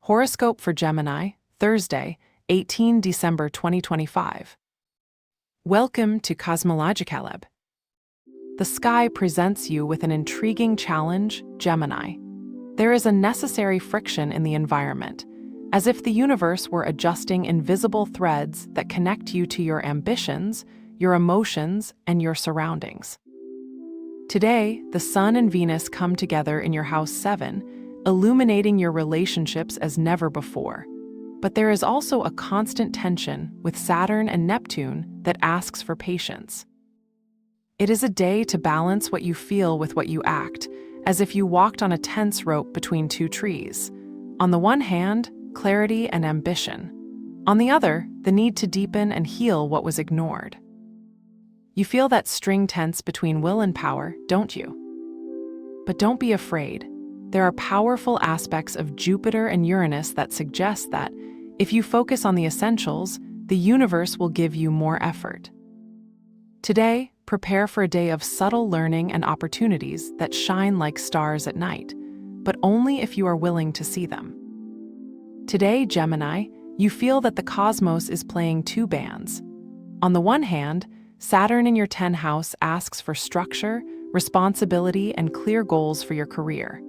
Horoscope for Gemini, Thursday, 18 December 2025. Welcome to Cosmological. The sky presents you with an intriguing challenge, Gemini. There is a necessary friction in the environment, as if the universe were adjusting invisible threads that connect you to your ambitions, your emotions, and your surroundings. Today, the Sun and Venus come together in your house 7, illuminating your relationships as never before. But there is also a constant tension with Saturn and Neptune that asks for patience. It is a day to balance what you feel with what you act, as if you walked on a tense rope between two trees. On the one hand, clarity and ambition. On the other, the need to deepen and heal what was ignored. You feel that string tense between will and power, don't you? But don't be afraid. There are powerful aspects of Jupiter and Uranus that suggest that, if you focus on the essentials, the universe will give you more effort. Today, prepare for a day of subtle learning and opportunities that shine like stars at night, but only if you are willing to see them. Today, Gemini, you feel that the cosmos is playing two bands. On the one hand, Saturn in your 10th house asks for structure, responsibility, and clear goals for your career.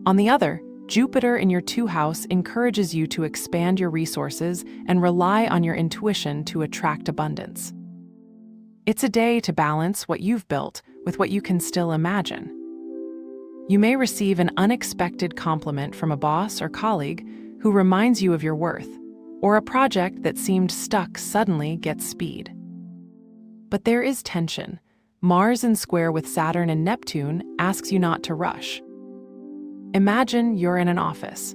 On the other, Jupiter in your 2nd house encourages you to expand your resources and rely on your intuition to attract abundance. It's a day to balance what you've built with what you can still imagine. You may receive an unexpected compliment from a boss or colleague who reminds you of your worth, or a project that seemed stuck suddenly gets speed. But there is tension. Mars in square with Saturn and Neptune asks you not to rush. Imagine you're in an office.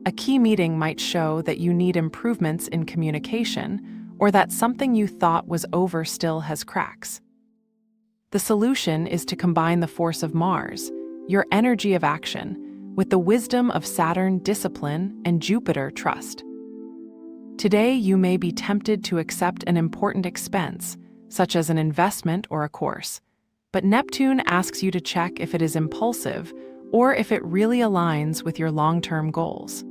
A key meeting might show that you need improvements in communication, or that something you thought was over still has cracks. The solution is to combine the force of Mars, your energy of action, with the wisdom of Saturn, discipline, and Jupiter, trust. Today, you may be tempted to accept an important expense, such as an investment or a course, but Neptune asks you to check if it is impulsive or if it really aligns with your long-term goals.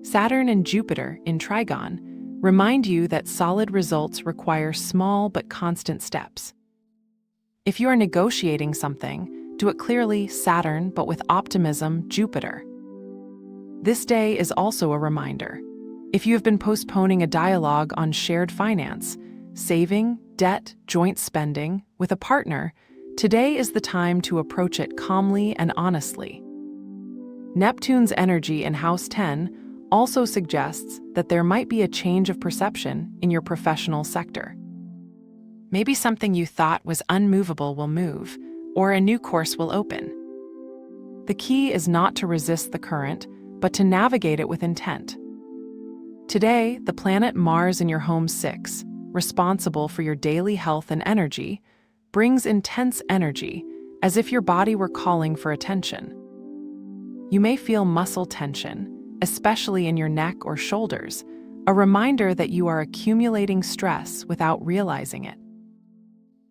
Saturn and Jupiter in Trigon remind you that solid results require small but constant steps. If you are negotiating something, do it clearly, Saturn, but with optimism, Jupiter. This day is also a reminder. If you have been postponing a dialogue on shared finance, saving, debt, joint spending with a partner, today is the time to approach it calmly and honestly. Neptune's energy in House 10 also suggests that there might be a change of perception in your professional sector. Maybe something you thought was unmovable will move, or a new course will open. The key is not to resist the current, but to navigate it with intent. Today, the planet Mars in your home 6, responsible for your daily health and energy, brings intense energy, as if your body were calling for attention. You may feel muscle tension, especially in your neck or shoulders, a reminder that you are accumulating stress without realizing it.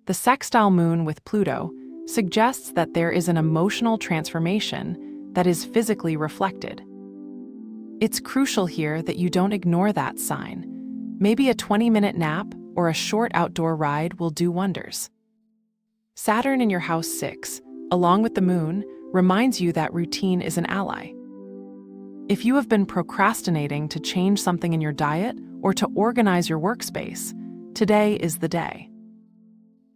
The sextile moon with Pluto suggests that there is an emotional transformation that is physically reflected. It's crucial here that you don't ignore that sign. Maybe a 20-minute nap or a short outdoor ride will do wonders. Saturn in your house 6, along with the moon, reminds you that routine is an ally. If you have been procrastinating to change something in your diet or to organize your workspace, today is the day.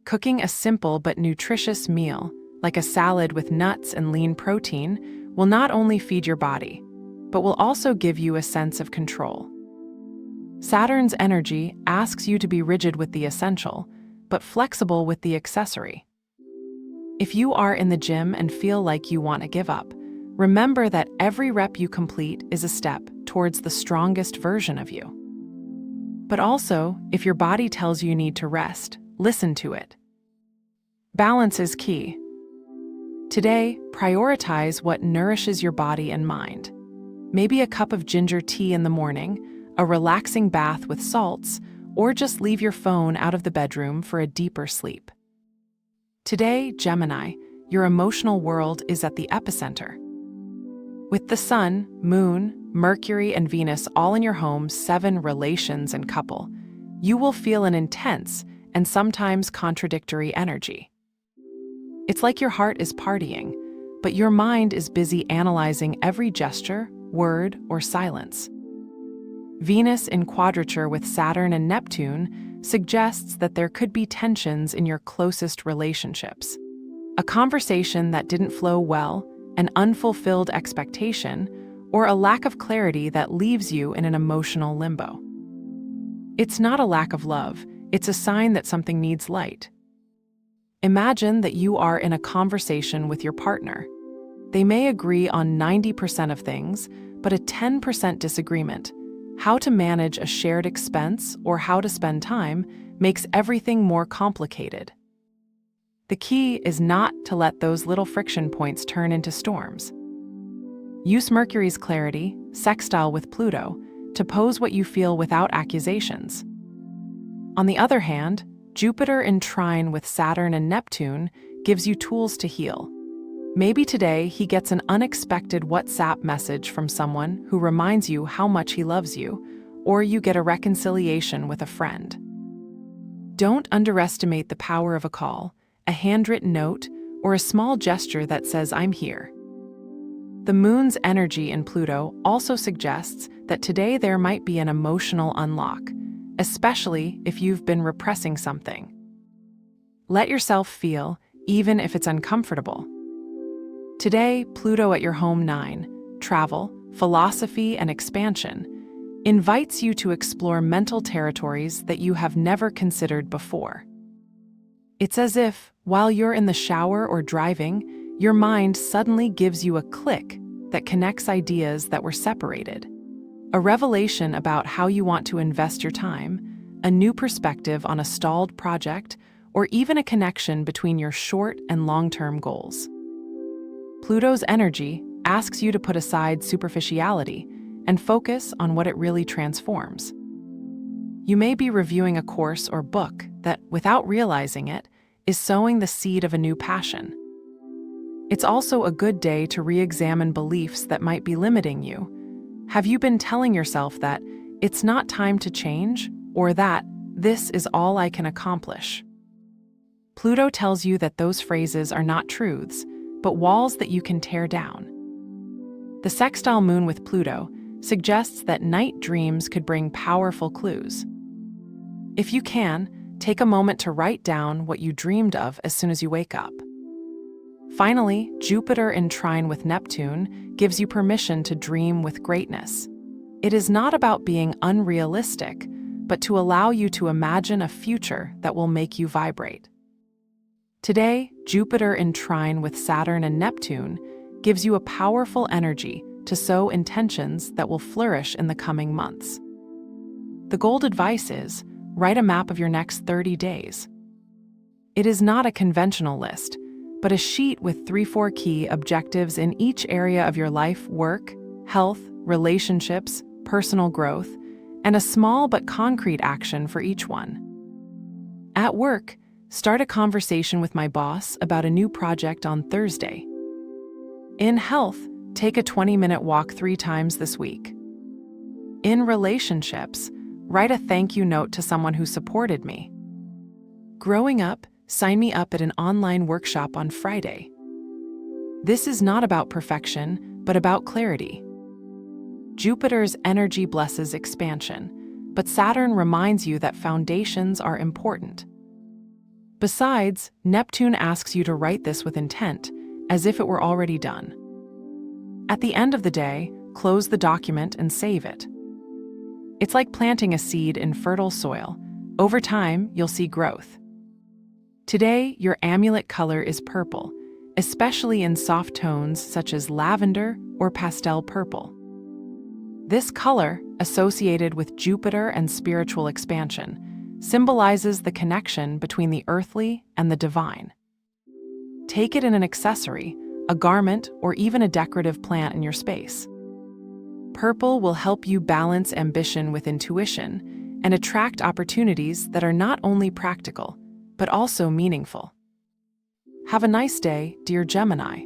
Cooking a simple but nutritious meal, like a salad with nuts and lean protein, will not only feed your body, but will also give you a sense of control. Saturn's energy asks you to be rigid with the essential, but flexible with the accessory. If you are in the gym and feel like you want to give up, remember that every rep you complete is a step towards the strongest version of you. But also, if your body tells you need to rest, listen to it. Balance is key. Today, prioritize what nourishes your body and mind. Maybe a cup of ginger tea in the morning, a relaxing bath with salts, or just leave your phone out of the bedroom for a deeper sleep. Today, Gemini, your emotional world is at the epicenter. With the Sun, Moon, Mercury and Venus all in your home 7 relations and couple, you will feel an intense and sometimes contradictory energy. It's like your heart is partying, but your mind is busy analyzing every gesture, word, or silence. Venus in quadrature with Saturn and Neptune suggests that there could be tensions in your closest relationships. A conversation that didn't flow well, an unfulfilled expectation, or a lack of clarity that leaves you in an emotional limbo. It's not a lack of love, it's a sign that something needs light. Imagine that you are in a conversation with your partner. They may agree on 90% of things, but a 10% disagreement, how to manage a shared expense or how to spend time, makes everything more complicated. The key is not to let those little friction points turn into storms. Use Mercury's clarity, sextile with Pluto, to pose what you feel without accusations. On the other hand, Jupiter in trine with Saturn and Neptune gives you tools to heal. Maybe today he gets an unexpected WhatsApp message from someone who reminds you how much he loves you, or you get a reconciliation with a friend. Don't underestimate the power of a call, a handwritten note, or a small gesture that says, "I'm here." The moon's energy in Pluto also suggests that today there might be an emotional unlock, especially if you've been repressing something. Let yourself feel, even if it's uncomfortable. Today, Pluto at your home 9, travel, philosophy, and expansion, invites you to explore mental territories that you have never considered before. It's as if, while you're in the shower or driving, your mind suddenly gives you a click that connects ideas that were separated. A revelation about how you want to invest your time, a new perspective on a stalled project, or even a connection between your short and long-term goals. Pluto's energy asks you to put aside superficiality and focus on what it really transforms. You may be reviewing a course or book that, without realizing it, is sowing the seed of a new passion. It's also a good day to re-examine beliefs that might be limiting you. Have you been telling yourself that it's not time to change, or that this is all I can accomplish? Pluto tells you that those phrases are not truths, but walls that you can tear down. The sextile moon with Pluto suggests that night dreams could bring powerful clues. If you can, take a moment to write down what you dreamed of as soon as you wake up. Finally, Jupiter in trine with Neptune gives you permission to dream with greatness. It is not about being unrealistic, but to allow you to imagine a future that will make you vibrate. Today, Jupiter in trine with Saturn and Neptune gives you a powerful energy to sow intentions that will flourish in the coming months. The gold advice is, write a map of your next 30 days. It is not a conventional list, but a sheet with 3-4 key objectives in each area of your life: work, health, relationships, personal growth, and a small but concrete action for each one. At work, start a conversation with my boss about a new project on Thursday. In health, take a 20-minute walk 3 times this week. In relationships, write a thank you note to someone who supported me. Growing up, sign me up at an online workshop on Friday. This is not about perfection, but about clarity. Jupiter's energy blesses expansion, but Saturn reminds you that foundations are important. Besides, Neptune asks you to write this with intent, as if it were already done. At the end of the day, close the document and save it. It's like planting a seed in fertile soil. Over time, you'll see growth. Today, your amulet color is purple, especially in soft tones such as lavender or pastel purple. This color, associated with Jupiter and spiritual expansion, symbolizes the connection between the earthly and the divine. Take it in an accessory, a garment, or even a decorative plant in your space. Purple will help you balance ambition with intuition and attract opportunities that are not only practical, but also meaningful. Have a nice day, dear Gemini.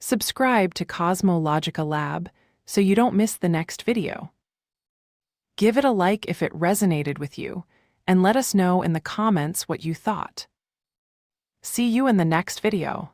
Subscribe to Cosmologica Lab so you don't miss the next video. Give it a like if it resonated with you, and let us know in the comments what you thought. See you in the next video.